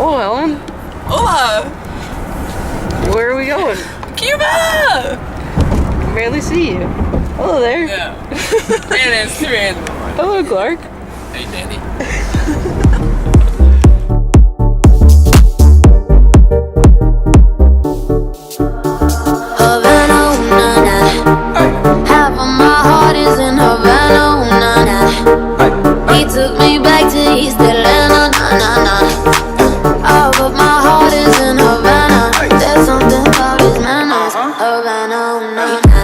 Oh, Ellen. Hola! Where are we going? Cuba! I barely see you. Hello there. Yeah. And it's 3 a.m. Hello, Clark. Hey, Danny. Half of my heart is in Havana, ooh, nah, nah. He took me back to East Atlanta, nah, nah, nah. Oh, but my heart is in Havana. There's something about his manners, Havana, ooh, nah, nah.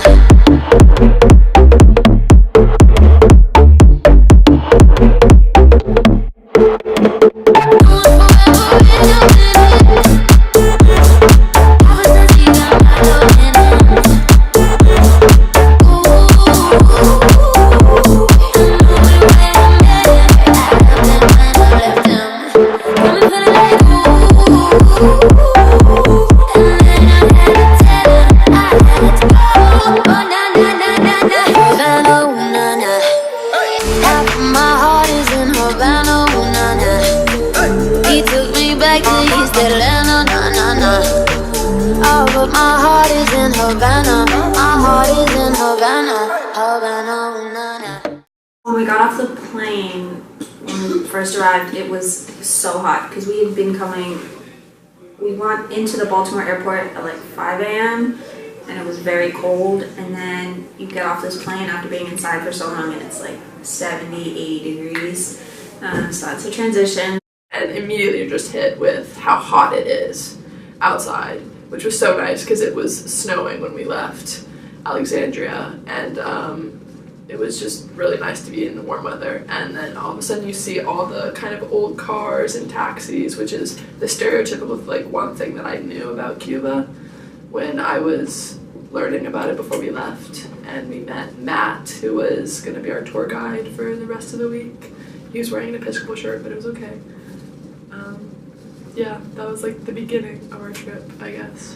When we got off the plane, when we first arrived, it was so hot because we had been coming, we went into the Baltimore airport at like 5 a.m. and it was very cold, and then you get off this plane after being inside for so long and it's like 70, 80 degrees, so that's a transition. And immediately you're just hit with how hot it is outside, which was so nice because it was snowing when we left Alexandria, and it was just really nice to be in the warm weather. And then all of a sudden you see all the kind of old cars and taxis, which is the stereotypical like one thing that I knew about Cuba when I was learning about it before we left. And we met Matt, who was going to be our tour guide for the rest of the week. He was wearing an Episcopal shirt, but it was okay. Yeah, that was like the beginning of our trip, I guess.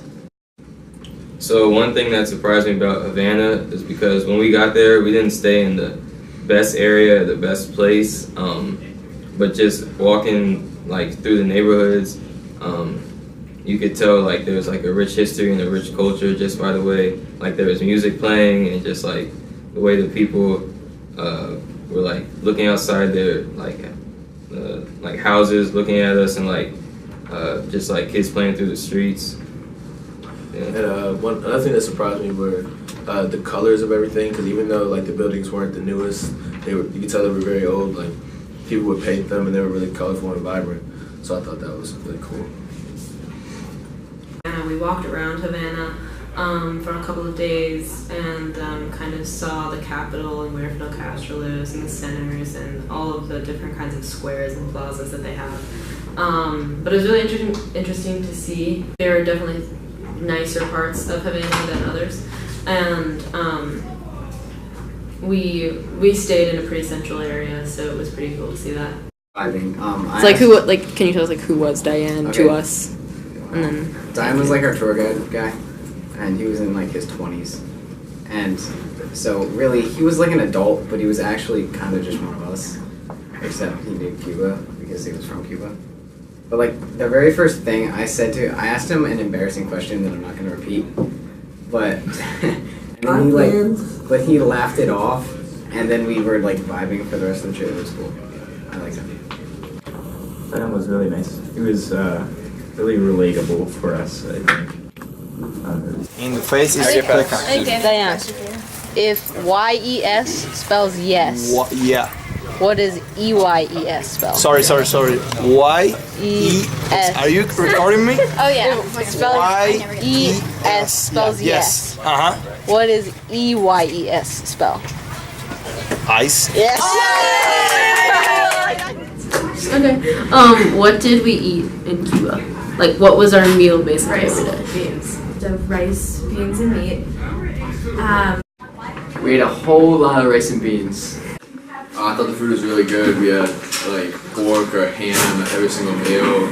So one thing that surprised me about Havana is because when we got there, we didn't stay in the best area, the best place, but just walking like through the neighborhoods, you could tell like there was like a rich history and a rich culture just by the way like there was music playing, and just like the way the people were like looking outside their like houses, looking at us, and like just like kids playing through the streets. Yeah. And another thing that surprised me were the colors of everything, because even though like the buildings weren't the newest, you could tell they were very old. Like people would paint them, and they were really colorful and vibrant. So I thought that was really cool. We walked around Havana for a couple of days and kind of saw the Capitol and where Fidel Castro lives, and the centers, and all of the different kinds of squares and plazas that they have. But it was really interesting to see. There are definitely nicer parts of Havana than others, and we stayed in a pretty central area, so it was pretty cool to see that. I think it's like who, like, can you tell us like who was Diane to us? And then Diane was like our tour guy, and he was in like his 20s, and so really he was like an adult, but he was actually kind of just one of us, except he knew Cuba because he was from Cuba. But like the very first thing I asked him an embarrassing question that I'm not going to repeat, but and then he laughed it off, and then we were like vibing for the rest of the trip. It was cool. I liked him. That was really nice. It was really relatable for us, I think. In the face is Diane, if YES spells yes, yeah. what does EYES spell? Sorry. Y-E-S. Are you recording me? Oh yeah. YES spells yes. Uh-huh. What does EYES spell? Ice. Yes. Okay. What did we eat in Cuba? Like, what was our meal basically every day? Beans. So rice, beans, and meat. We ate a whole lot of rice and beans. I thought the food was really good. We had like pork or ham every single meal.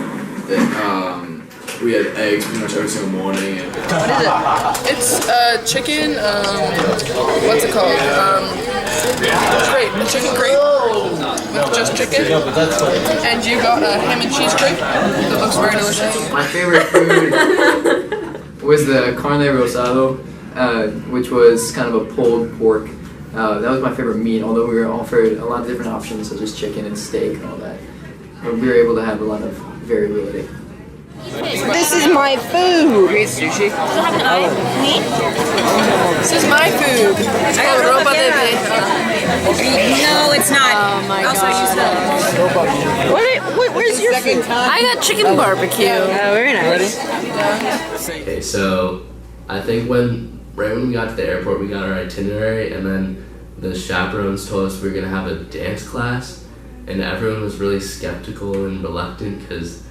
We had eggs pretty much every single morning. And What is it? It's chicken. What's it called? Grape. A chicken grape with just chicken. And you got a ham and cheese grape that looks very delicious. My favorite food was the carne rosado, which was kind of a pulled pork. That was my favorite meat, although we were offered a lot of different options such as chicken and steak and all that. But we were able to have a lot of variability. This is my food. Sushi. This is my food. It's called ropa de vieja. No, it's not. Oh my god. Where's your food? I got chicken barbecue. Oh, very nice. Okay, so I think right when we got to the airport, we got our itinerary, and then the chaperones told us we were gonna have a dance class, and everyone was really skeptical and reluctant because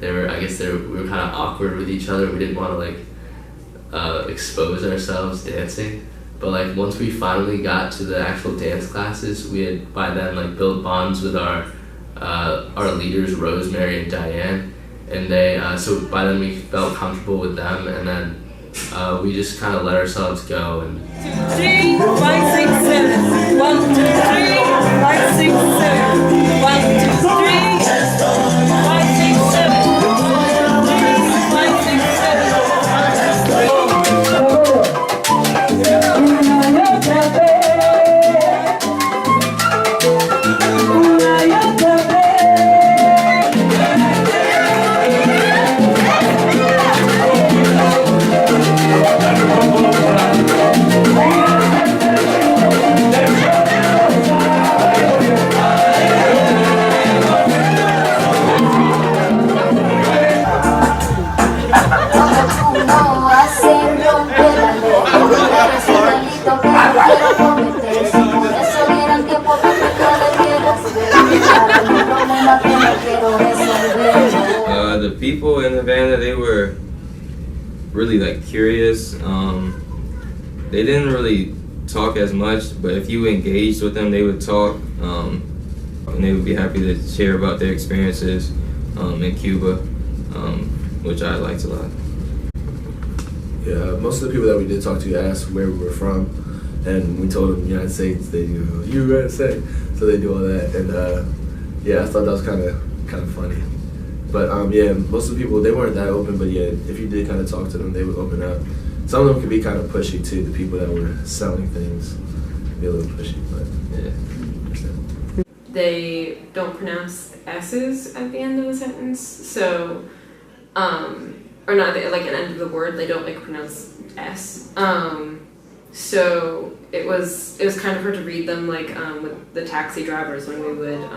we were kind of awkward with each other. We didn't want to expose ourselves dancing, but once we finally got to the actual dance classes, we had by then built bonds with our leaders, Rosemary and Diane, and so by then we felt comfortable with them, and then we just kind of let ourselves go. And 3, 5, 6, 7. 1, 2, 3, 5, 6, 7. 1, 2, 3, 5, 6, 7. 1, 2, 3, 5, 6, The people in Havana, they were really curious. They didn't really talk as much, but if you engaged with them, they would talk, and they would be happy to share about their experiences in Cuba, which I liked a lot. Yeah, most of the people that we did talk to asked where we were from, and we told them United States. They do USA, so they do all that, and I thought that was kind of funny. But most of the people, they weren't that open, but if you did kind of talk to them, they would open up. Some of them could be kind of pushy too. The people that were selling things, be a little pushy, but yeah. They don't pronounce S's at the end of a sentence, so or not at an end of the word. They don't pronounce S. So it was kind of hard to read them with the taxi drivers when we would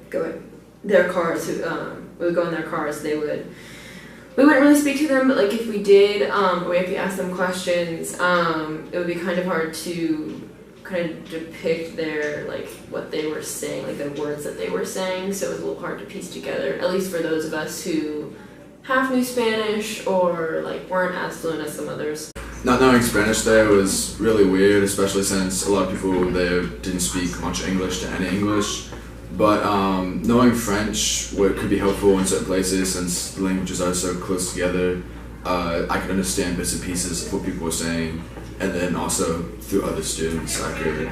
go in their cars. We would go in their cars. We wouldn't really speak to them, but if we did, or if we asked them questions, it would be kind of hard to kind of depict their what they were saying, the words that they were saying. So it was a little hard to piece together, at least for those of us who half knew Spanish or weren't as fluent as some others. Not knowing Spanish there was really weird, especially since a lot of people there didn't speak much English to any English. But knowing French could be helpful in certain places since the languages are so close together. I could understand bits and pieces of what people were saying, and then also through other students I could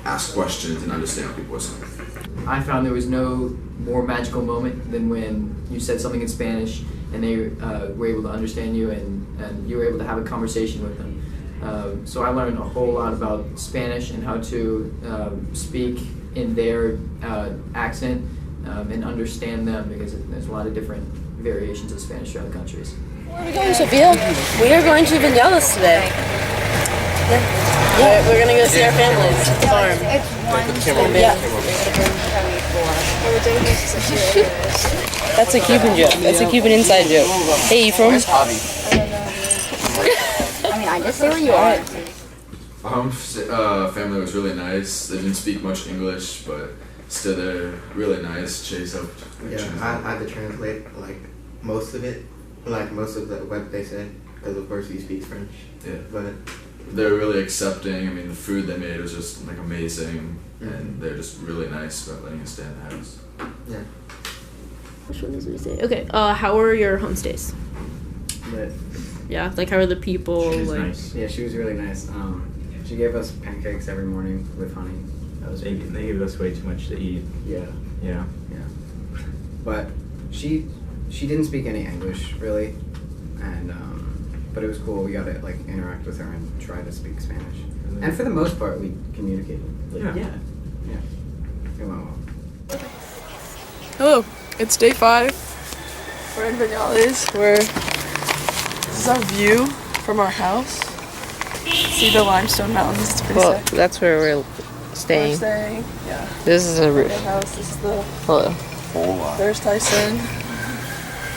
ask questions and understand what people were saying. I found there was no more magical moment than when you said something in Spanish and they were able to understand you and you were able to have a conversation with them. So I learned a whole lot about Spanish and how to speak in their accent and understand them, because there's a lot of different variations of Spanish throughout the countries. Where are we going, Sophia? We are going to Vinales today. Yeah. We're going to go see our families at the farm. That's a Cuban joke. That's a Cuban inside joke. Hey, you from? I just say where you are. Family was really nice. They didn't speak much English, but still they're really nice. Chase helped. Yeah, I had to translate most of it, most of what they said, because of course he speaks French. Yeah, but they're really accepting. I mean, the food they made was just amazing, and they're just really nice about letting us stay in the house. Yeah. Which one does we say? Okay. How are your homestays? Lit. Yeah. Like, how are the people? She's like, nice. Yeah, she was really nice. She gave us pancakes every morning with honey. That was They gave us way too much to eat. Yeah. Yeah. Yeah. But she didn't speak any English really, and but it was cool. We got to like interact with her and try to speak Spanish. And for the most part, we communicated. Like, Yeah. It went well. Hello, it's day 5. We're in Vinales. This is our view from our house. See the limestone mountains. It's pretty sick. that's where we're staying. We're staying. Yeah. This is a roof. The house. This is the. Hello. There's Tyson,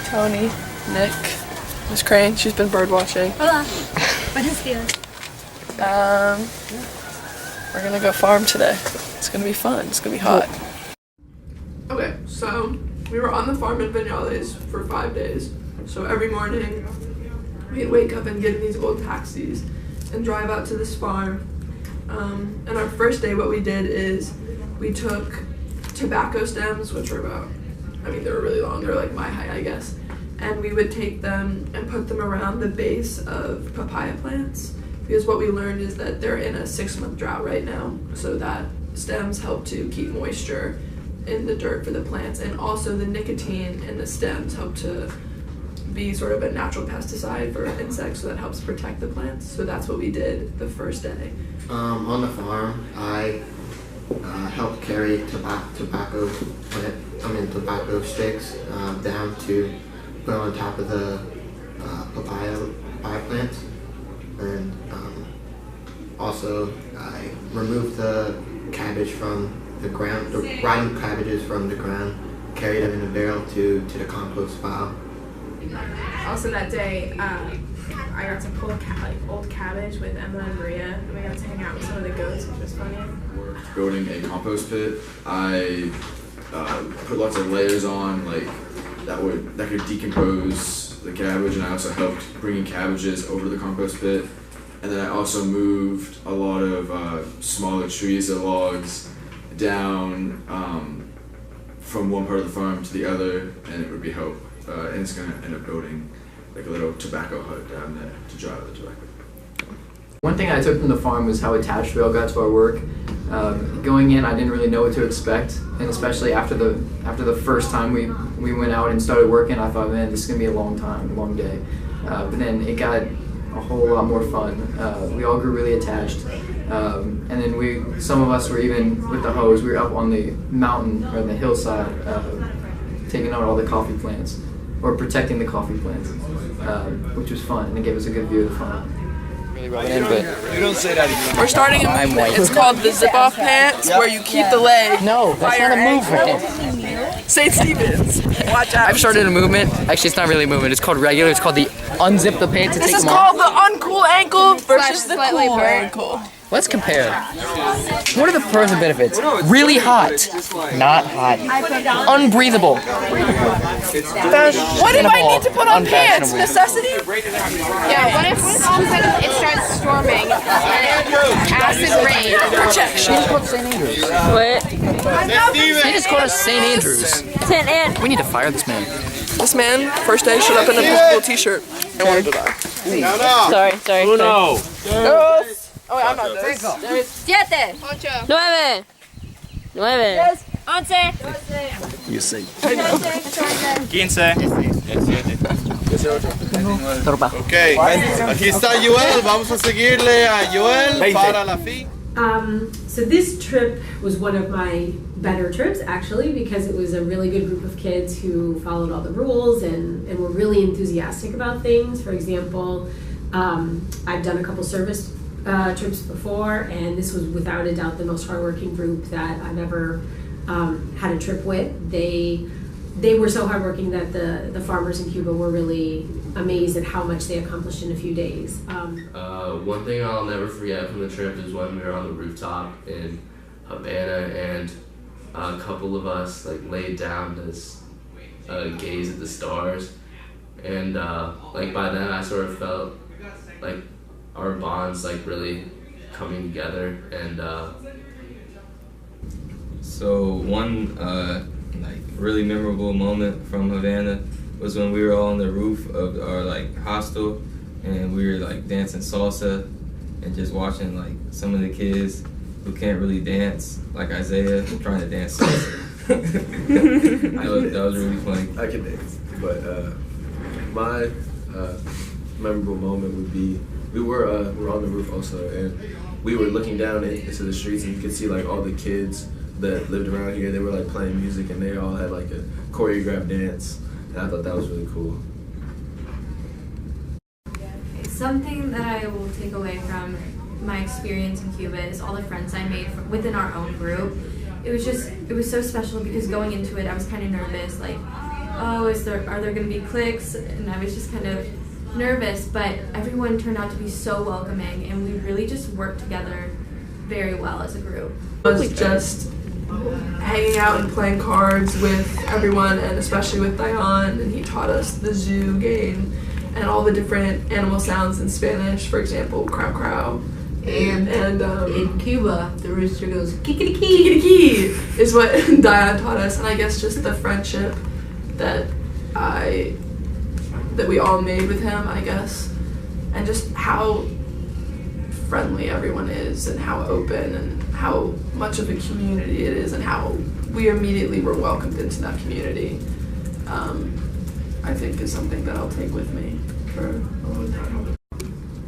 Tony, Nick, Miss Crane. She's been bird watching. Hola. Buenos dias. We're gonna go farm today. It's gonna be fun. It's gonna be hot. Okay, so we were on the farm in Vinales for 5 days. So every morning we'd wake up and get in these old taxis and drive out to this farm. And our first day, what we did is we took tobacco stems, which were about, they were really long. They were like my height, I guess. And we would take them and put them around the base of papaya plants. Because what we learned is that they're in a 6-month drought right now. So that stems help to keep moisture in the dirt for the plants. And also the nicotine in the stems help to be sort of a natural pesticide for insects, so that helps protect the plants. So that's what we did the first day. On the farm, I helped carry tobacco sticks down to put on top of the papaya plants, and also I removed the cabbage from the ground, the rotten cabbages from the ground, carried them in a barrel to the compost pile. Also that day, I got to pull old cabbage with Emma and Maria, and we got to hang out with some of the goats, which was funny. We're building a compost pit. I put lots of layers on, like that could decompose the cabbage, and I also helped bringing cabbages over the compost pit. And then I also moved a lot of smaller trees and logs down from one part of the farm to the other, and it would be help. And it's gonna end up building like a little tobacco hut down there to dry the tobacco. One thing I took from the farm was how attached we all got to our work. Going in, I didn't really know what to expect, and especially after the first time we went out and started working, I thought, man, this is gonna be a long day. But then it got a whole lot more fun. We all grew really attached, and then some of us were even with the hose. We were up on the mountain or the hillside, taking out all the coffee plants, or protecting the coffee plants, which was fun, and it gave us a good view of the farm. You don't say that anymore. We're starting a movement. It's called the zip-off pants, where you keep the leg. No, that's not a movement. St. Stephen's. Watch out. I've started a movement. Actually, it's not really a movement. It's called regular. It's called the unzip the pants and This take is them off. called the uncool ankle versus the cool ankle. Let's compare. What are the pros and benefits? Really hot. Not hot. Unbreathable. What if I need to put on pants? Necessity? Yeah, what if all of a sudden it starts storming and acid rain? Protection. It's called St. Andrews. What? He just called us St. Andrews. St. Andrews. We need to fire this man. This man, first day, showed up in a visible t-shirt and wanted to die. Sorry. Uno. Dos. Oh, wait, I'm not this. 7. 9. 9. 11. You say. 15. Ok, aquí está Joel. Vamos a seguirle a Joel para la fin. So this trip was one of my better trips, actually, because it was a really good group of kids who followed all the rules and were really enthusiastic about things. For example, I've done a couple service trips before, and this was without a doubt the most hardworking group that I've ever had a trip with. They were so hardworking that the farmers in Cuba were really amazed at how much they accomplished in a few days. One thing I'll never forget from the trip is when we were on the rooftop in Havana, and a couple of us laid down to gaze at the stars, and by then I sort of felt like our bonds really coming together. And so one like really memorable moment from Havana was when we were all on the roof of our like hostel and we were like dancing salsa and just watching like some of the kids who can't really dance, like Isaiah, trying to dance salsa. that was really funny. I can dance, but my memorable moment would be we were on the roof also, and we were looking down into the streets, and you could see like all the kids that lived around here. They were like playing music, and they all had like a choreographed dance, and I thought that was really cool. Something that I will take away from my experience in Cuba is all the friends I made within our own group. It was so special because going into it, I was kind of nervous, like, oh, are there going to be cliques? And I was just kind of nervous, but everyone turned out to be so welcoming, and we really just worked together very well as a group. It was just hanging out and playing cards with everyone, and especially with Dion, and he taught us the zoo game and all the different animal sounds in Spanish, for example, crow crow. And in Cuba, the rooster goes kikiki is what Dion taught us, and I guess just the friendship that we all made with him, I guess, and just how friendly everyone is, and how open, and how much of a community it is, and how we immediately were welcomed into that community. I think is something that I'll take with me for a long time.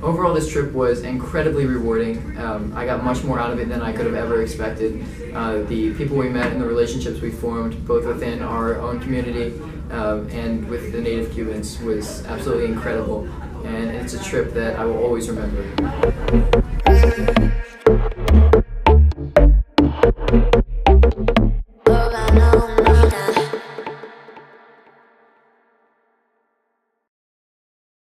Overall, this trip was incredibly rewarding. I got much more out of it than I could have ever expected. The people we met and the relationships we formed, both within our own community and with the native Cubans, was absolutely incredible. And it's a trip that I will always remember.